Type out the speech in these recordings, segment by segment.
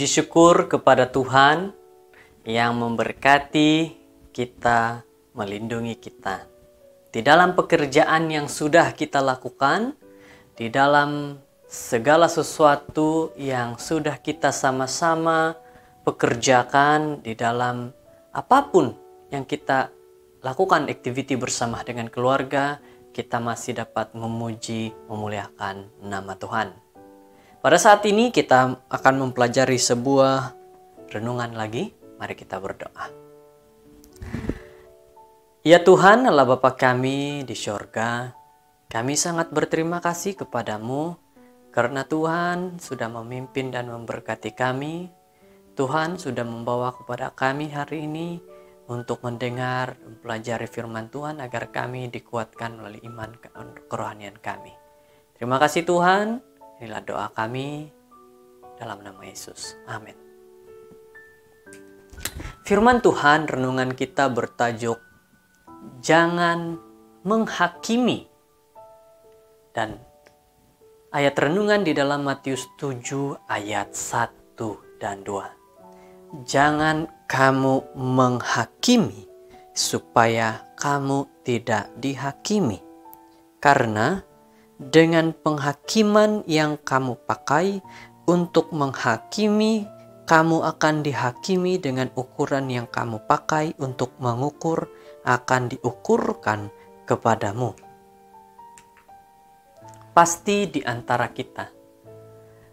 Puji syukur kepada Tuhan yang memberkati kita, melindungi kita. Di dalam pekerjaan yang sudah kita lakukan, di dalam segala sesuatu yang sudah kita sama-sama pekerjakan, di dalam apapun yang kita lakukan aktiviti bersama dengan keluarga, kita masih dapat memuji, memuliakan nama Tuhan. Pada saat ini kita akan mempelajari sebuah renungan lagi. Mari kita berdoa. Ya Tuhan, Allah Bapa kami di sorga, kami sangat berterima kasih kepadamu karena Tuhan sudah memimpin dan memberkati kami. Tuhan sudah membawa kepada kami hari ini untuk mendengar, mempelajari firman Tuhan agar kami dikuatkan melalui iman kerohanian kami. Terima kasih Tuhan. Inilah doa kami dalam nama Yesus. Amin. Firman Tuhan renungan kita bertajuk Jangan Menghakimi. Dan ayat renungan di dalam Matius 7 ayat 1 dan 2. Jangan kamu menghakimi supaya kamu tidak dihakimi. Karena dengan penghakiman yang kamu pakai untuk menghakimi, kamu akan dihakimi. Dengan ukuran yang kamu pakai untuk mengukur, akan diukurkan kepadamu. Pasti di antara kita,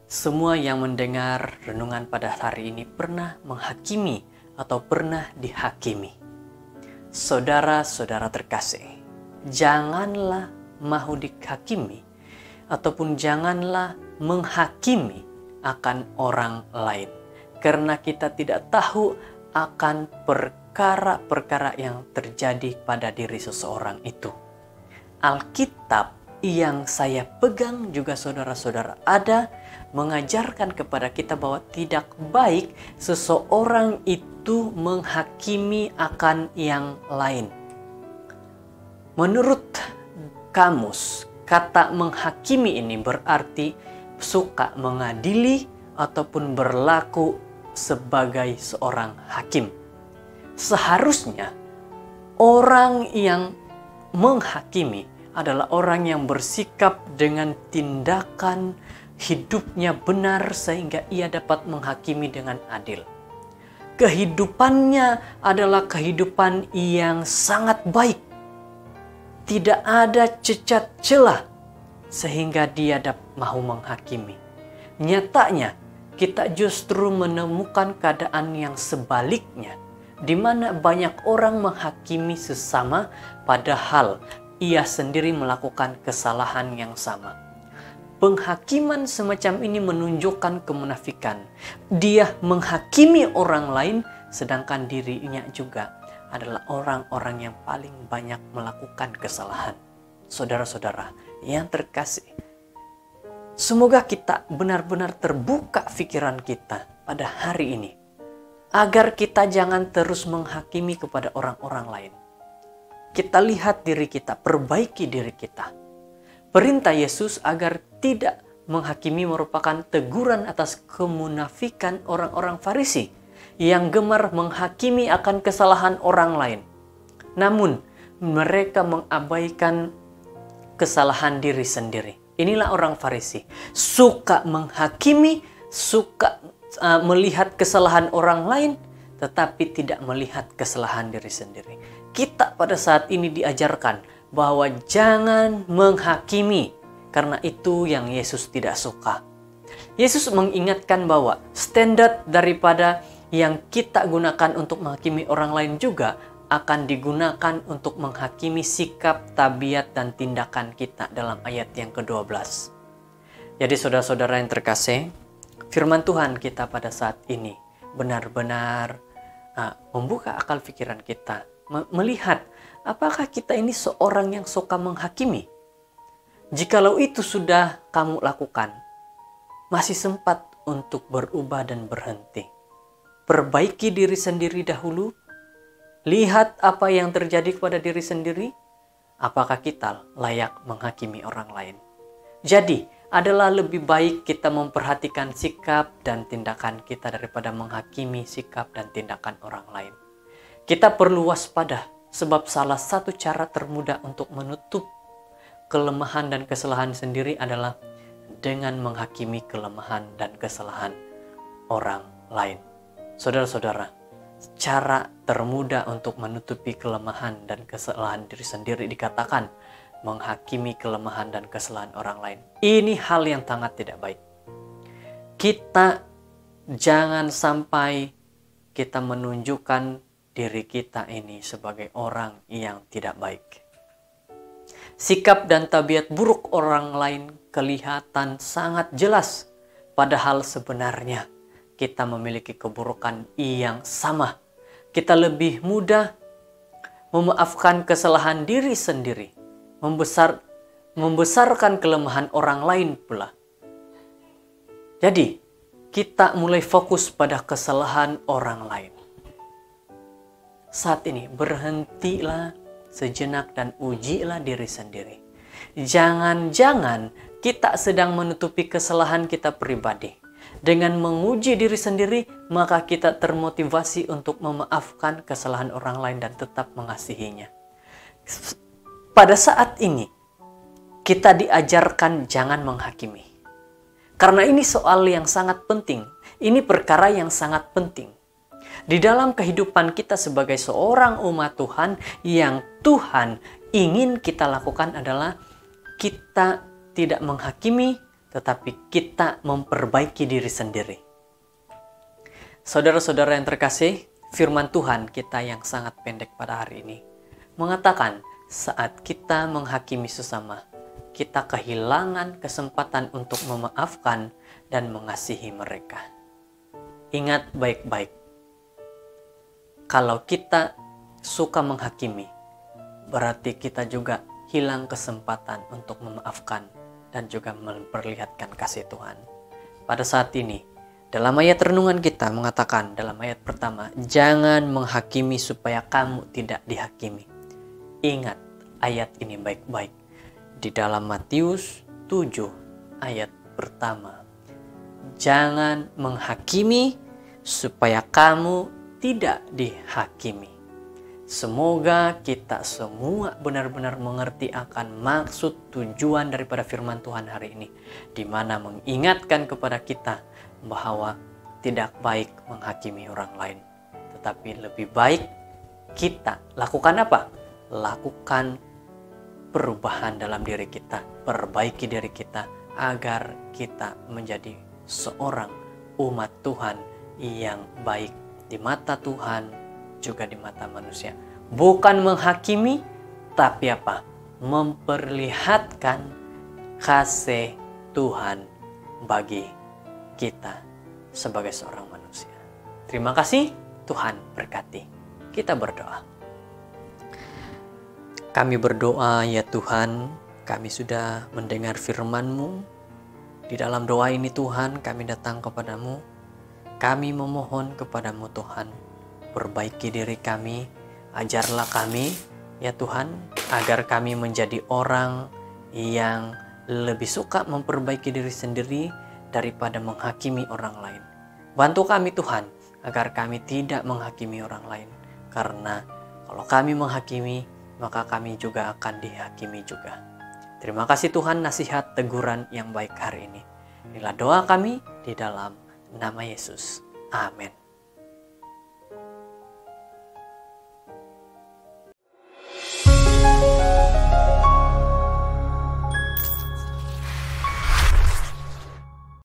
semua yang mendengar renungan pada hari ini pernah menghakimi atau pernah dihakimi. Saudara-saudara terkasih, janganlah mau dihakimi ataupun janganlah menghakimi akan orang lain, karena kita tidak tahu akan perkara-perkara yang terjadi pada diri seseorang itu. Alkitab yang saya pegang juga saudara-saudara ada mengajarkan kepada kita bahwa tidak baik seseorang itu menghakimi akan yang lain. Menurut kamus, kata menghakimi ini berarti suka mengadili ataupun berlaku sebagai seorang hakim. Seharusnya orang yang menghakimi adalah orang yang bersikap dengan tindakan hidupnya benar sehingga ia dapat menghakimi dengan adil. Kehidupannya adalah kehidupan yang sangat baik. Tidak ada cacat celah sehingga dia mau menghakimi. Nyatanya kita justru menemukan keadaan yang sebaliknya, di mana banyak orang menghakimi sesama padahal ia sendiri melakukan kesalahan yang sama. Penghakiman semacam ini menunjukkan kemunafikan. Dia menghakimi orang lain sedangkan dirinya juga adalah orang-orang yang paling banyak melakukan kesalahan. Saudara-saudara yang terkasih, semoga kita benar-benar terbuka pikiran kita pada hari ini, agar kita jangan terus menghakimi kepada orang-orang lain. Kita lihat diri kita, perbaiki diri kita. Perintah Yesus agar tidak menghakimi merupakan teguran atas kemunafikan orang-orang Farisi yang gemar menghakimi akan kesalahan orang lain. Namun, mereka mengabaikan kesalahan diri sendiri. Inilah orang Farisi. Suka menghakimi, suka melihat kesalahan orang lain, tetapi tidak melihat kesalahan diri sendiri. Kita pada saat ini diajarkan bahwa jangan menghakimi, karena itu yang Yesus tidak suka. Yesus mengingatkan bahwa standar daripada yang kita gunakan untuk menghakimi orang lain juga akan digunakan untuk menghakimi sikap, tabiat, dan tindakan kita dalam ayat yang ke-12. Jadi saudara-saudara yang terkasih, firman Tuhan kita pada saat ini benar-benar membuka akal pikiran kita, melihat apakah kita ini seorang yang suka menghakimi. Jikalau itu sudah kamu lakukan, masih sempat untuk berubah dan berhenti. Perbaiki diri sendiri dahulu. Lihat apa yang terjadi kepada diri sendiri. Apakah kita layak menghakimi orang lain? Jadi, adalah lebih baik kita memperhatikan sikap dan tindakan kita daripada menghakimi sikap dan tindakan orang lain. Kita perlu waspada, sebab salah satu cara termudah untuk menutup kelemahan dan kesalahan sendiri adalah dengan menghakimi kelemahan dan kesalahan orang lain. Saudara-saudara, cara termudah untuk menutupi kelemahan dan kesalahan diri sendiri dikatakan menghakimi kelemahan dan kesalahan orang lain. Ini hal yang sangat tidak baik. Kita jangan sampai kita menunjukkan diri kita ini sebagai orang yang tidak baik. Sikap dan tabiat buruk orang lain kelihatan sangat jelas, padahal sebenarnya kita memiliki keburukan yang sama. Kita lebih mudah memaafkan kesalahan diri sendiri, membesarkan kelemahan orang lain pula. Jadi, kita mulai fokus pada kesalahan orang lain. Saat ini, berhentilah sejenak dan ujilah diri sendiri. Jangan-jangan kita sedang menutupi kesalahan kita pribadi. Dengan menguji diri sendiri, maka kita termotivasi untuk memaafkan kesalahan orang lain dan tetap mengasihinya. Pada saat ini, kita diajarkan jangan menghakimi. Karena ini soal yang sangat penting. Ini perkara yang sangat penting. Di dalam kehidupan kita sebagai seorang umat Tuhan, yang Tuhan ingin kita lakukan adalah kita tidak menghakimi, tetapi kita memperbaiki diri sendiri. Saudara-saudara yang terkasih, firman Tuhan kita yang sangat pendek pada hari ini mengatakan saat kita menghakimi sesama, kita kehilangan kesempatan untuk memaafkan dan mengasihi mereka. Ingat baik-baik, kalau kita suka menghakimi, berarti kita juga hilang kesempatan untuk memaafkan dan juga memperlihatkan kasih Tuhan. Pada saat ini, dalam ayat renungan kita mengatakan dalam ayat pertama, jangan menghakimi supaya kamu tidak dihakimi. Ingat ayat ini baik-baik. Di dalam Matius 7 ayat pertama. Jangan menghakimi supaya kamu tidak dihakimi. Semoga kita semua benar-benar mengerti akan maksud tujuan daripada firman Tuhan hari ini, di mana mengingatkan kepada kita bahwa tidak baik menghakimi orang lain, tetapi lebih baik kita lakukan apa? Lakukan perubahan dalam diri kita, perbaiki diri kita agar kita menjadi seorang umat Tuhan yang baik di mata Tuhan juga di mata manusia. Bukan menghakimi, tapi apa? Memperlihatkan kasih Tuhan bagi kita sebagai seorang manusia. Terima kasih, Tuhan berkati. Kita berdoa. Kami berdoa, ya Tuhan, kami sudah mendengar firman-Mu. Di dalam doa ini Tuhan, kami datang kepadamu. Kami memohon kepadamu Tuhan, perbaiki diri kami, ajarlah kami, ya Tuhan, agar kami menjadi orang yang lebih suka memperbaiki diri sendiri daripada menghakimi orang lain. Bantu kami Tuhan, agar kami tidak menghakimi orang lain. Karena kalau kami menghakimi, maka kami juga akan dihakimi juga. Terima kasih Tuhan nasihat teguran yang baik hari ini. Inilah doa kami di dalam nama Yesus. Amin.